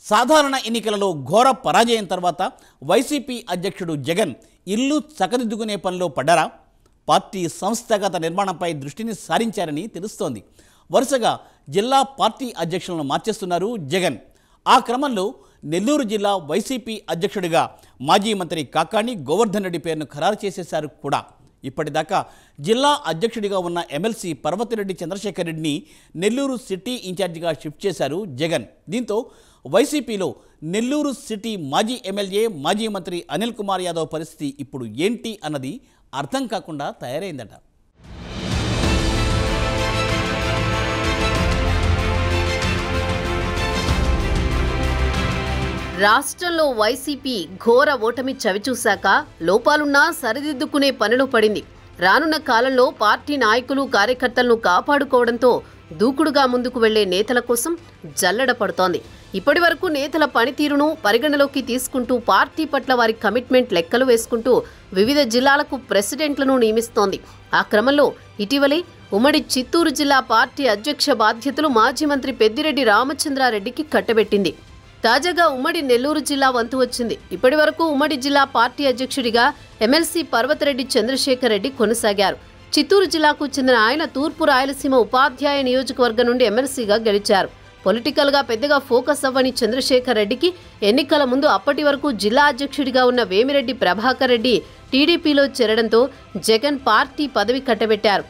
సాధారణ ఎన్నికలలో ఘోర పరాజయం తర్వాత వైసీపీ అధ్యక్షుడు జగన్ ఇల్లు చక్కదిద్దుకునే పనిలో పడ్డారా? పార్టీ సంస్థాగత నిర్మాణంపై దృష్టిని సారించారని తెలుస్తోంది. వరుసగా జిల్లా పార్టీ అధ్యక్షులను మార్చేస్తున్నారు జగన్. ఆ క్రమంలో నెల్లూరు జిల్లా వైసీపీ అధ్యక్షుడిగా మాజీ మంత్రి కాకాణి గోవర్ధన్ రెడ్డి పేరును ఖరారు చేసేశారు కూడా. ఇప్పటిదాకా జిల్లా అధ్యక్షుడిగా ఉన్న ఎమ్మెల్సీ పర్వతిరెడ్డి చంద్రశేఖర్ రెడ్డిని నెల్లూరు సిటీ ఇన్ఛార్జిగా షిఫ్ట్ చేశారు జగన్. దీంతో వైసీపీలో నెల్లూరు సిటీ మాజీ ఎమ్మెల్యే మాజీ మంత్రి అనిల్ కుమార్ యాదవ్ పరిస్థితి ఇప్పుడు ఏంటి అన్నది అర్థం కాకుండా తయారైందట. రాష్ట్రంలో వైసీపీ ఘోర ఓటమి చవిచూశాక లోపాలున్నా సరిదిద్దుకునే పనిలో పడింది. రానున్న కాలంలో పార్టీ నాయకులు కార్యకర్తలను కాపాడుకోవడంతో దూకుడుగా ముందుకు వెళ్లే నేతల కోసం జల్లెడ పడుతోంది. ఇప్పటి వరకు నేతల పనితీరును పరిగణలోకి తీసుకుంటూ పార్టీ పట్ల వారి కమిట్మెంట్ లెక్కలు వేసుకుంటూ వివిధ జిల్లాలకు ప్రెసిడెంట్లను నియమిస్తోంది. ఆ క్రమంలో ఇటీవలే ఉమ్మడి చిత్తూరు జిల్లా పార్టీ అధ్యక్ష బాధ్యతలు మాజీ మంత్రి పెద్దిరెడ్డి రామచంద్రారెడ్డికి కట్టబెట్టింది. తాజాగా ఉమ్మడి నెల్లూరు జిల్లా వంతు వచ్చింది. ఇప్పటి వరకు ఉమ్మడి జిల్లా పార్టీ అధ్యక్షుడిగా ఎమ్మెల్సీ పర్వతిరెడ్డి చంద్రశేఖర్ రెడ్డి కొనసాగారు. చిత్తూరు జిల్లాకు చెందిన ఆయన తూర్పు రాయలసీమ ఉపాధ్యాయ నియోజకవర్గం నుండి ఎమ్మెల్సీగా గెలిచారు. పొలిటికల్గా పెద్దగా ఫోకస్ అవ్వని చంద్రశేఖర్ రెడ్డికి ఎన్నికల ముందు అప్పటి వరకు జిల్లా అధ్యక్షుడిగా ఉన్న వేమిరెడ్డి ప్రభాకర్ రెడ్డి టీడీపీలో చేరడంతో జగన్ పార్టీ పదవి కట్టబెట్టారు.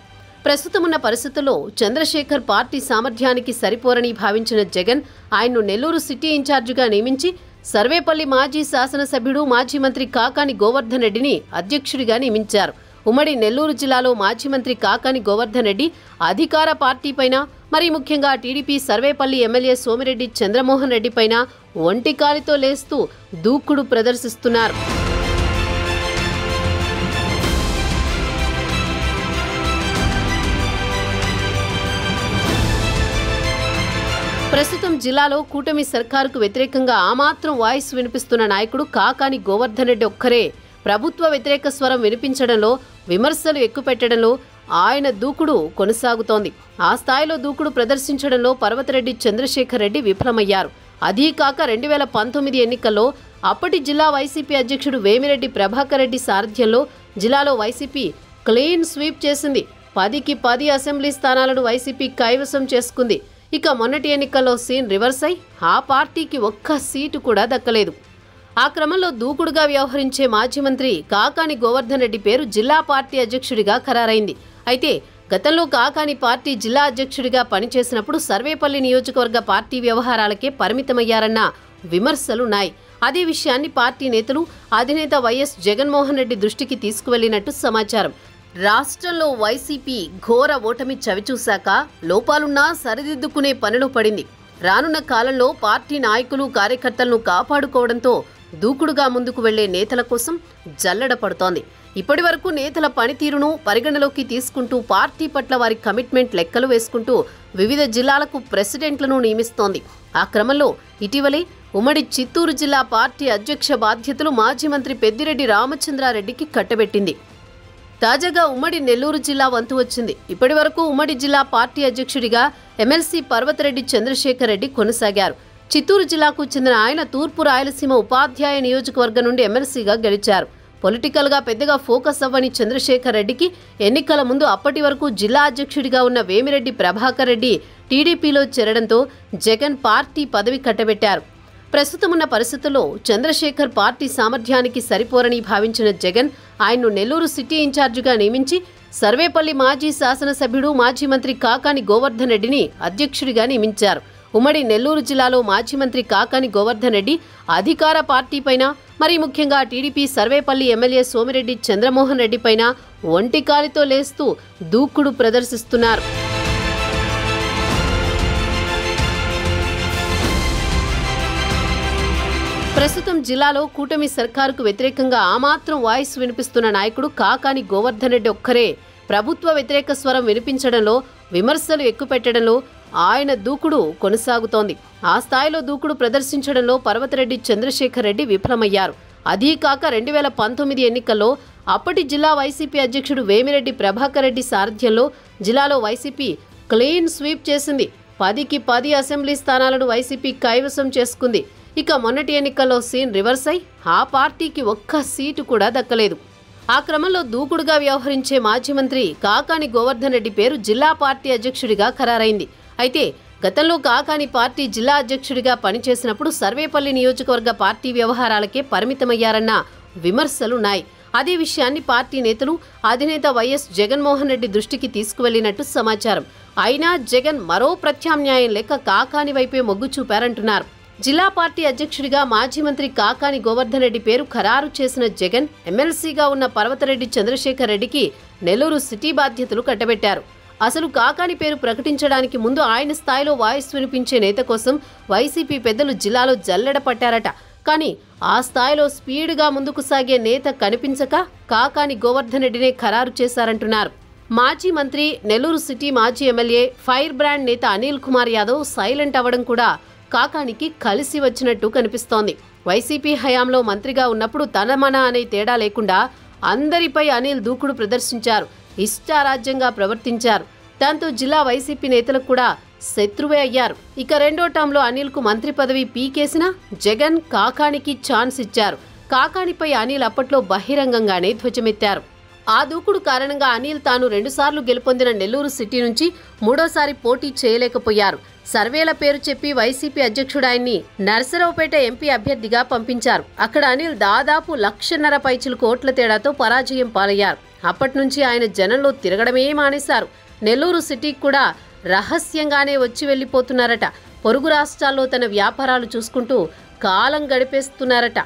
ప్రస్తుతమున్న పరిస్థితుల్లో చంద్రశేఖర్ పార్టీ సామర్థ్యానికి సరిపోరని భావించిన జగన్ ఆయన్ను నెల్లూరు సిటీ ఇన్ఛార్జిగా నియమించి సర్వేపల్లి మాజీ శాసనసభ్యుడు మాజీ మంత్రి కాకాణి గోవర్ధన్ రెడ్డిని అధ్యక్షుడిగా నియమించారు. ఉమ్మడి నెల్లూరు జిల్లాలో మాజీ మంత్రి కాకాణి గోవర్ధన్ రెడ్డి అధికార పార్టీపైన, మరీ ముఖ్యంగా టీడీపీ సర్వేపల్లి ఎమ్మెల్యే సోమిరెడ్డి చంద్రమోహన్ రెడ్డిపైన ఒంటికాలితో లేస్తూ దూకుడు ప్రదర్శిస్తున్నారు. ప్రస్తుతం జిల్లాలో కూటమి సర్కారుకు వ్యతిరేకంగా ఆ మాత్రం వాయిస్ వినిపిస్తున్న నాయకుడు కాకాణి గోవర్ధన్ రెడ్డి ఒక్కరే. ప్రభుత్వ వ్యతిరేక స్వరం వినిపించడంలో, విమర్శలు ఎక్కుపెట్టడంలో ఆయన దూకుడు కొనసాగుతోంది. ఆ స్థాయిలో దూకుడు ప్రదర్శించడంలో పర్వతిరెడ్డి చంద్రశేఖర్ రెడ్డి విఫలమయ్యారు. అదీ కాక 2019 ఎన్నికల్లో అప్పటి జిల్లా వైసీపీ అధ్యక్షుడు వేమిరెడ్డి ప్రభాకర్ రెడ్డి సారథ్యంలో జిల్లాలో వైసీపీ క్లీన్ స్వీప్ చేసింది. 10కి 10 అసెంబ్లీ స్థానాలను వైసీపీ కైవసం చేసుకుంది. ఇక మొన్నటి ఎన్నికల్లో సీన్ రివర్స్ అయి ఆ పార్టీకి ఒక్క సీటు కూడా దక్కలేదు. ఆ క్రమంలో దూకుడుగా వ్యవహరించే మాజీ మంత్రి కాకాణి గోవర్ధన్ రెడ్డి పేరు జిల్లా పార్టీ అధ్యక్షుడిగా ఖరారైంది. అయితే గతంలో కాకాణి పార్టీ జిల్లా అధ్యక్షుడిగా పనిచేసినప్పుడు సర్వేపల్లి నియోజకవర్గ పార్టీ వ్యవహారాలకే పరిమితమయ్యారన్న విమర్శలున్నాయి. అదే విషయాన్ని పార్టీ నేతలు అధినేత వైఎస్ జగన్మోహన్ రెడ్డి దృష్టికి తీసుకువెళ్లినట్టు సమాచారం. రాష్ట్రంలో వైసీపీ ఘోర ఓటమి చవిచూశాక లోపాలున్నా సరిదిద్దుకునే పనిలో పడింది. రానున్న కాలంలో పార్టీ నాయకులు కార్యకర్తలను కాపాడుకోవడంతో దూకుడుగా ముందుకు వెళ్లే నేతల కోసం జల్లెడ పడుతోంది. ఇప్పటి వరకు నేతల పనితీరును పరిగణలోకి తీసుకుంటూ పార్టీ పట్ల వారి కమిట్మెంట్ లెక్కలు వేసుకుంటూ వివిధ జిల్లాలకు ప్రెసిడెంట్లను నియమిస్తోంది. ఆ క్రమంలో ఇటీవలే ఉమ్మడి చిత్తూరు జిల్లా పార్టీ అధ్యక్ష బాధ్యతలు మాజీ మంత్రి పెద్దిరెడ్డి రామచంద్రారెడ్డికి కట్టబెట్టింది. తాజాగా ఉమ్మడి నెల్లూరు జిల్లా వంతు వచ్చింది. ఇప్పటి వరకు ఉమ్మడి జిల్లా పార్టీ అధ్యక్షుడిగా ఎమ్మెల్సీ పర్వతిరెడ్డి చంద్రశేఖర్ రెడ్డి కొనసాగారు. చిత్తూరు జిల్లాకు చెందిన ఆయన తూర్పు రాయలసీమ ఉపాధ్యాయ నియోజకవర్గం నుండి ఎమ్మెల్సీగా గెలిచారు. పొలిటికల్గా పెద్దగా ఫోకస్ అవ్వని చంద్రశేఖర్ రెడ్డికి ఎన్నికల ముందు అప్పటి వరకు జిల్లా అధ్యక్షుడిగా ఉన్న వేమిరెడ్డి ప్రభాకర్ రెడ్డి టీడీపీలో చేరడంతో జగన్ పార్టీ పదవి కట్టబెట్టారు. ప్రస్తుతమున్న పరిస్థితుల్లో చంద్రశేఖర్ పార్టీ సామర్థ్యానికి సరిపోరని భావించిన జగన్ ఆయన్ను నెల్లూరు సిటీ ఇన్ఛార్జిగా నియమించి సర్వేపల్లి మాజీ శాసనసభ్యుడు మాజీ మంత్రి కాకాణి గోవర్ధన్ రెడ్డిని అధ్యక్షుడిగా నియమించారు. ఉమ్మడి నెల్లూరు జిల్లాలో మాజీ మంత్రి కాకాణి గోవర్ధన్ రెడ్డి అధికార పార్టీపైన, మరీ ముఖ్యంగా టీడీపీ సర్వేపల్లి ఎమ్మెల్యే సోమిరెడ్డి చంద్రమోహన్ రెడ్డిపైన ఒంటికాలితో లేస్తూ దూకుడు ప్రదర్శిస్తున్నారు. ప్రస్తుతం జిల్లాలో కూటమి సర్కారుకు వ్యతిరేకంగా ఆ మాత్రం వాయిస్ వినిపిస్తున్న నాయకుడు కాకాణి గోవర్ధన్ రెడ్డి ఒక్కరే. ప్రభుత్వ వ్యతిరేక స్వరం వినిపించడంలో, విమర్శలు ఎక్కుపెట్టడంలో ఆయన దూకుడు కొనసాగుతోంది. ఆ స్థాయిలో దూకుడు ప్రదర్శించడంలో పర్వతిరెడ్డి చంద్రశేఖర్ రెడ్డి విఫలమయ్యారు. అదీ కాక 2019 ఎన్నికల్లో అప్పటి జిల్లా వైసీపీ అధ్యక్షుడు వేమిరెడ్డి ప్రభాకర్ రెడ్డి సారథ్యంలో జిల్లాలో వైసీపీ క్లీన్ స్వీప్ చేసింది. 10కి 10 అసెంబ్లీ స్థానాలను వైసీపీ కైవసం చేసుకుంది. ఇక మొన్నటి ఎన్నికల్లో సీన్ రివర్స్ అయి ఆ పార్టీకి ఒక్క సీటు కూడా దక్కలేదు. ఆ క్రమంలో దూకుడుగా వ్యవహరించే మాజీ మంత్రి కాకాని గోవర్ధన్ రెడ్డి పేరు జిల్లా పార్టీ అధ్యక్షుడిగా ఖరారైంది. అయితే గతంలో కాకాని పార్టీ జిల్లా అధ్యక్షుడిగా పనిచేసినప్పుడు సర్వేపల్లి నియోజకవర్గ పార్టీ వ్యవహారాలకే పరిమితమయ్యారన్న విమర్శలున్నాయి. అదే విషయాన్ని పార్టీ నేతలు అధినేత వైఎస్ జగన్మోహన్ రెడ్డి దృష్టికి తీసుకువెళ్లినట్టు సమాచారం. అయినా జగన్ మరో ప్రత్యామ్నాయం లేక కాకాని వైపే మొగ్గు చూపారంటున్నారు. జిల్లా పార్టీ అధ్యక్షుడిగా మాజీ మంత్రి కాకాని గోవర్ధన్ రెడ్డి పేరు ఖరారు చేసిన జగన్ ఎమ్మెల్సీగా ఉన్న పర్వతరెడ్డి చంద్రశేఖర్ రెడ్డికి నెల్లూరు సిటీ బాధ్యతలు కట్టబెట్టారు. అసలు కాకాని పేరు ప్రకటించడానికి ముందు ఆయన స్థాయిలో వాయిస్ వినిపించే నేత కోసం వైసీపీ పెద్దలు జిల్లాలో జల్లెడ పట్టారట. కానీ ఆ స్థాయిలో స్పీడ్గా ముందుకు సాగే నేత కనిపించక కాకాని గోవర్ధన్ రెడ్డినే ఖరారు చేశారంటున్నారు. మాజీ మంత్రి, నెల్లూరు సిటీ మాజీ ఎమ్మెల్యే, ఫైర్ బ్రాండ్ నేత అనిల్ కుమార్ యాదవ్ సైలెంట్ అవ్వడం కూడా కాకానికి కలిసి వచ్చినట్టు కనిపిస్తోంది. వైసీపీ హయాంలో మంత్రిగా ఉన్నప్పుడు తనమన అనే తేడా లేకుండా అందరిపై అనిల్ దూకుడు ప్రదర్శించారు. ఇష్టారాజ్యంగా ప్రవర్తించారు. దాంతో జిల్లా వైసీపీ నేతలకు కూడా శత్రువే అయ్యారు. ఇక రెండో టర్మ్లో అనిల్కు మంత్రి పదవి పీకేసినా జగన్ కాకానికి ఛాన్స్ ఇచ్చారు. కాకానిపై అనిల్ అప్పట్లో బహిరంగంగానే ధ్వజమెత్తారు. ఆ దూకుడు కారణంగా అనిల్ తాను 2 సార్లు గెలుపొందిన నెల్లూరు సిటీ నుంచి మూడోసారి పోటీ చేయలేకపోయారు. సర్వేల పేరు చెప్పి వైసీపీ అధ్యక్షుడు ఆయన్ని నర్సరావుపేట ఎంపీ అభ్యర్థిగా పంపించారు. అక్కడ అనిల్ దాదాపు 1,50,000 పైచిలకు ఓట్ల తేడాతో పరాజయం పాలయ్యారు. అప్పటి నుంచి ఆయన జనంలో తిరగడమే మానేశారు. నెల్లూరు సిటీకి కూడా రహస్యంగానే వచ్చి వెళ్లిపోతున్నారట. పొరుగు రాష్ట్రాల్లో తన వ్యాపారాలు చూసుకుంటూ కాలం గడిపేస్తున్నారట.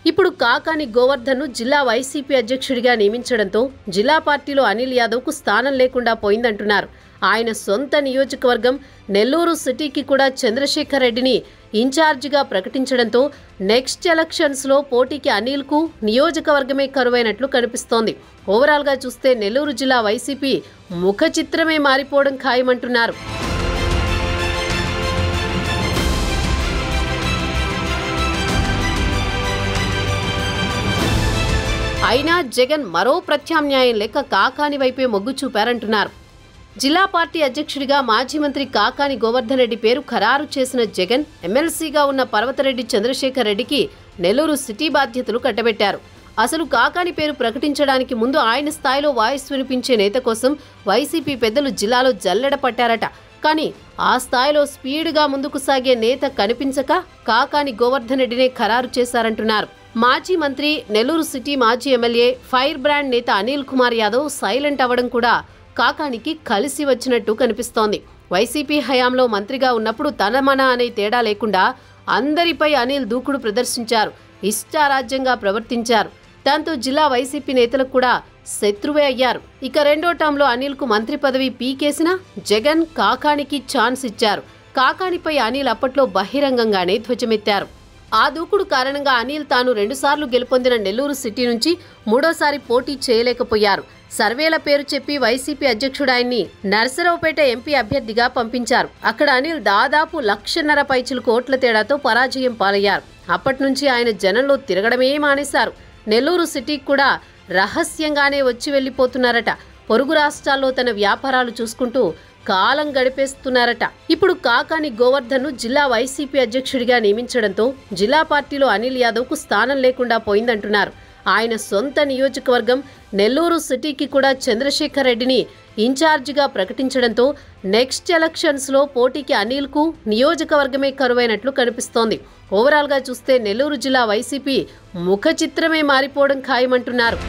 ఇప్పుడు కాకాని గోవర్ధన్ను జిల్లా వైసీపీ అధ్యక్షుడిగా నియమించడంతో జిల్లా పార్టీలో అనిల్ యాదవ్కు స్థానం లేకుండా పోయిందంటున్నారు. ఆయన సొంత నియోజకవర్గం నెల్లూరు సిటీకి కూడా చంద్రశేఖర్ రెడ్డిని ఇన్ఛార్జిగా ప్రకటించడంతో నెక్స్ట్ ఎలక్షన్స్లో పోటీకి అనిల్కు నియోజకవర్గమే కరువైనట్లు కనిపిస్తోంది. ఓవరాల్గా చూస్తే నెల్లూరు జిల్లా వైసీపీ ముఖ చిత్రమే మారిపోవడం ఖాయమంటున్నారు. అయినా జగన్ మరో ప్రత్యామ్నాయం లేక కాకాని వైపే మొగ్గు చూపారంటున్నారు. జిల్లా పార్టీ అధ్యక్షుడిగా మాజీ మంత్రి కాకాని గోవర్ధన్ రెడ్డి పేరు ఖరారు చేసిన జగన్ ఎమ్మెల్సీగా ఉన్న పర్వతరెడ్డి చంద్రశేఖర్ రెడ్డికి నెల్లూరు సిటీ బాధ్యతలు కట్టబెట్టారు. అసలు కాకాని పేరు ప్రకటించడానికి ముందు ఆయన స్థాయిలో వాయిస్ వినిపించే నేత కోసం వైసీపీ పెద్దలు జిల్లాలో జల్లెడ పట్టారట. కానీ ఆ స్థాయిలో స్పీడ్గా ముందుకు సాగే నేత కనిపించక కాకాని గోవర్ధన్ రెడ్డినే ఖరారు చేశారంటున్నారు. మాజీ మంత్రి, నెల్లూరు సిటీ మాజీ ఎమ్మెల్యే, ఫైర్ బ్రాండ్ నేత అనిల్ కుమార్ యాదవ్ సైలెంట్ అవ్వడం కూడా కాకానికి కలిసి వచ్చినట్టు కనిపిస్తోంది. వైసీపీ హయాంలో మంత్రిగా ఉన్నప్పుడు తనమన అనే తేడా లేకుండా అందరిపై అనిల్ దూకుడు ప్రదర్శించారు. ఇష్టారాజ్యంగా ప్రవర్తించారు. దాంతో జిల్లా వైసీపీ నేతలకు కూడా శత్రువే అయ్యారు. ఇక రెండో టర్మ్లో అనిల్కు మంత్రి పదవి పీకేసినా జగన్ కాకానికి ఛాన్స్ ఇచ్చారు. కాకానిపై అనిల్ అప్పట్లో బహిరంగంగానే ధ్వజమెత్తారు. ఆ దూకుడు కారణంగా అనిల్ తాను 2 సార్లు గెలుపొందిన నెల్లూరు సిటీ నుంచి మూడోసారి పోటీ చేయలేకపోయారు. సర్వేల పేరు చెప్పి వైసీపీ అధ్యక్షుడు ఆయన్ని నర్సరావుపేట ఎంపీ అభ్యర్థిగా పంపించారు. అక్కడ అనిల్ దాదాపు 1,50,000 పైచిలకు ఓట్ల తేడాతో పరాజయం పాలయ్యారు. అప్పటి నుంచి ఆయన జనంలో తిరగడమే మానేశారు. నెల్లూరు సిటీకి కూడా రహస్యంగానే వచ్చి వెళ్లిపోతున్నారట. పొరుగు రాష్ట్రాల్లో తన వ్యాపారాలు చూసుకుంటూ కాలం గడిపేస్తున్నారట. ఇప్పుడు కాకాని గోవర్ధన్ను జిల్లా వైసీపీ అధ్యక్షుడిగా నియమించడంతో జిల్లా పార్టీలో అనిల్ యాదవ్కు స్థానం లేకుండా పోయిందంటున్నారు. ఆయన సొంత నియోజకవర్గం నెల్లూరు సిటీకి కూడా చంద్రశేఖర్ రెడ్డిని ఇన్ఛార్జిగా ప్రకటించడంతో నెక్స్ట్ ఎలక్షన్స్లో పోటీకి అనిల్కు నియోజకవర్గమే కరువైనట్లు కనిపిస్తోంది. ఓవరాల్గా చూస్తే నెల్లూరు జిల్లా వైసీపీ ముఖ చిత్రమే మారిపోవడం ఖాయమంటున్నారు.